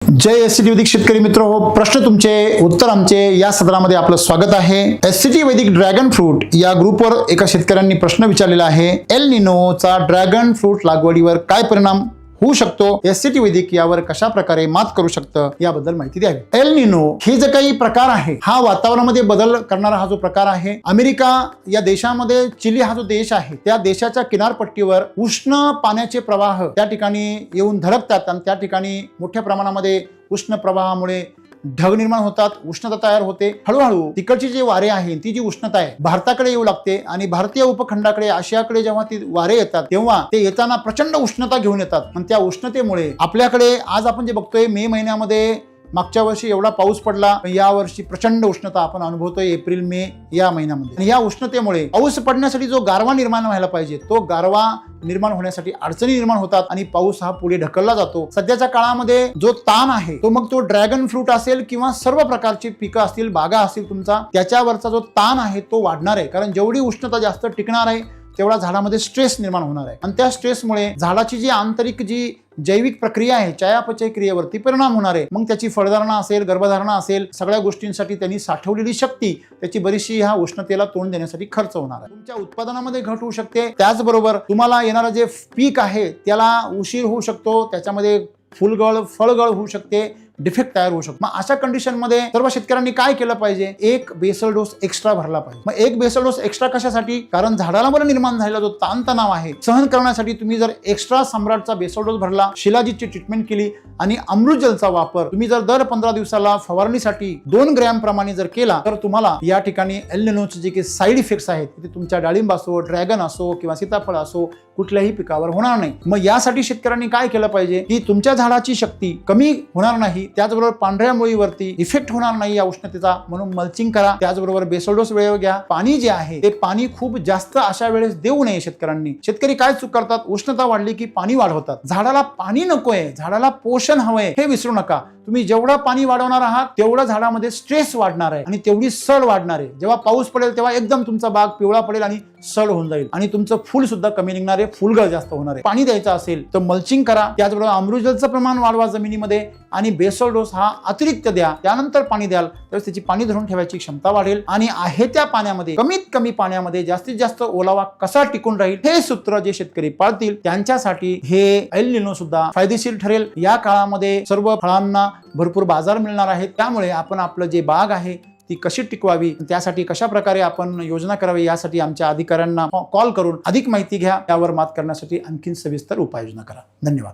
जय एससीटी वैदिक शेतकरी मित्र हो, प्रश्न तुमचे उत्तर आमचे या सदरामध्ये आपलं स्वागत आहे। एससीटी वैदिक ड्रॅगन फ्रूट या ग्रुपवर एका शेतकऱ्यांनी प्रश्न विचारलेला आहे। एल निनोचा ड्रॅगन फ्रूट लागवडीवर काय परिणाम होऊ शकतो, एससीटी वैदिक यावर कशा प्रकारे मात करू शकतं याबद्दल माहिती द्यावी। एल निनो हे जे काही प्रकार आहे हा वातावरणामध्ये बदल करणारा हा जो प्रकार आहे, अमेरिका या देशामध्ये चिली हा जो देश आहे त्या देशाच्या किनारपट्टीवर उष्ण पाण्याचे प्रवाह त्या ठिकाणी येऊन धडकतात आणि त्या ठिकाणी मोठ्या प्रमाणामध्ये उष्ण प्रवाहामुळे ढग निर्माण होतात, उष्णता तयार होते। हळूहळू तिकडची जी वारे आहे ती जी उष्णता आहे भारताकडे येऊ लागते आणि भारतीय उपखंडाकडे आशियाकडे जेव्हा ती वारे येतात तेव्हा ते येताना प्रचंड उष्णता घेऊन येतात आणि त्या उष्णतेमुळे आपल्याकडे आज आपण जे बघतोय मे महिन्यामध्ये मागच्या वर्षी एवढा पाऊस पडला, या वर्षी प्रचंड उष्णता आपण अनुभवतोय एप्रिल मे या महिन्यामध्ये। या उष्णतेमुळे पाऊस पडण्यासाठी जो गारवा निर्माण व्हायला पाहिजे तो गारवा निर्माण होण्यासाठी अडचणी निर्माण होतात आणि पाऊस हा पुढे ढकलला जातो। सध्याच्या काळामध्ये जो ताण आहे तो मग तो ड्रॅगन फ्रूट असेल किंवा सर्व प्रकारची पिकं असतील, बागा असतील, तुमचा त्याच्यावरचा जो ताण आहे तो वाढणार आहे, कारण जेवढी उष्णता जास्त टिकणार आहे तेवढा झाडामध्ये स्ट्रेस निर्माण होणार आहे आणि त्या स्ट्रेसमुळे झाडाची जी आंतरिक जी जैविक प्रक्रिया आहे चयापचय क्रियेवरती परिणाम होणार आहे। मग त्याची फळधारणा असेल, गर्भधारणा असेल, सगळ्या गोष्टींसाठी त्यांनी साठवलेली शक्ती त्याची बरीचशी ह्या उष्णतेला तोंड देण्यासाठी खर्च होणार आहे। तुमच्या उत्पादनामध्ये घट होऊ शकते, त्याचबरोबर तुम्हाला येणारं जे पीक आहे त्याला उशीर होऊ शकतो, त्याच्यामध्ये फुलगळ फळगळ होऊ शकते, डिफेक्ट तयार होऊ शकतो। मग अशा कंडिशन मध्ये सर्व शेतकऱ्यांनी काय केलं पाहिजे, एक बेसल डोस एक्स्ट्रा भरला पाहिजे। मग एक बेसल डोस एक्स्ट्रा कशासाठी, कारण झाडाला बरं निर्माण झालेला जो ताणतणाव आहे सहन करण्यासाठी तुम्ही जर एक्स्ट्रा सम्राटचा बेसल डोस भरला, शिलाजीतची ट्रीटमेंट केली आणि अमृतजलचा वापर तुम्ही जर दर 15 दिवसाला फवारणीसाठी 2 ग्रॅम प्रमाणे जर केला तर तुम्हाला या ठिकाणी एल निनोचे जे काही साईड इफेक्ट्स आहेत ते तुमच्या डाळिंब असो, ड्रॅगन असो किंवा सीताफळ असो कुठल्याही पिकावर होणार नाही। मग यासाठी शेतकऱ्यांनी काय केलं पाहिजे की तुमच्या झाडाची शक्ती कमी होणार नाही, त्याचबरोबर पांढऱ्या मुळीवरती इफेक्ट होणार नाही या उष्णतेचा, म्हणून मल्चिंग करा। त्याचबरोबर बेसल डोस वेळेवर घ्या। पाणी जे आहे ते पाणी खूप जास्त अशा वेळेस देऊ नये शेतकऱ्यांनी। शेतकरी काय चूक करतात, उष्णता वाढली की पाणी वाढवतात। झाडाला पाणी नकोय, झाडाला पोषण हवंय हे विसरू नका। तुम्ही जेवढं पाणी वाढवणार आहात तेवढं झाडामध्ये स्ट्रेस वाढणार आहे आणि तेवढी सड वाढणार आहे। जेव्हा पाऊस पडेल तेव्हा एकदम तुमचा बाग पिवळा पडेल आणि सड होऊन जाईल आणि तुमचं फुल सुद्धा कमी निघणार आहे, फुलगळ जास्त होणार आहे। पाणी द्यायचं असेल तर मल्चिंग करा, त्याचबरोबर अमृतजलचं प्रमाण वाढवा जमिनीमध्ये आणि बेसल डोस हा अतिरिक्त द्या। त्यानंतर पाणी द्याल तर त्याची पाणी धरून ठेवायची क्षमता वाढेल आणि आहे त्या पाण्यामध्ये कमीत कमी पाण्यामध्ये जास्तीत जास्त ओलावा कसा टिकून राहील हे सूत्र जे शेतकरी पाळतील त्यांच्यासाठी हे एल निनो सुद्धा फायदेशीर ठरेल। या काळामध्ये सर्व फळांना भरपूर बाजार मिळणार आहे, त्यामुळे आपण आपलं जे बाग आहे ती कशी टिकवावी, त्यासाठी कशा प्रकारे आपण योजना करावी यासाठी आमच्या अधिकाऱ्यांना कॉल करून अधिक माहिती घ्या, त्यावर मात करण्यासाठी आणखीन सविस्तर उपाययोजना करा। धन्यवाद।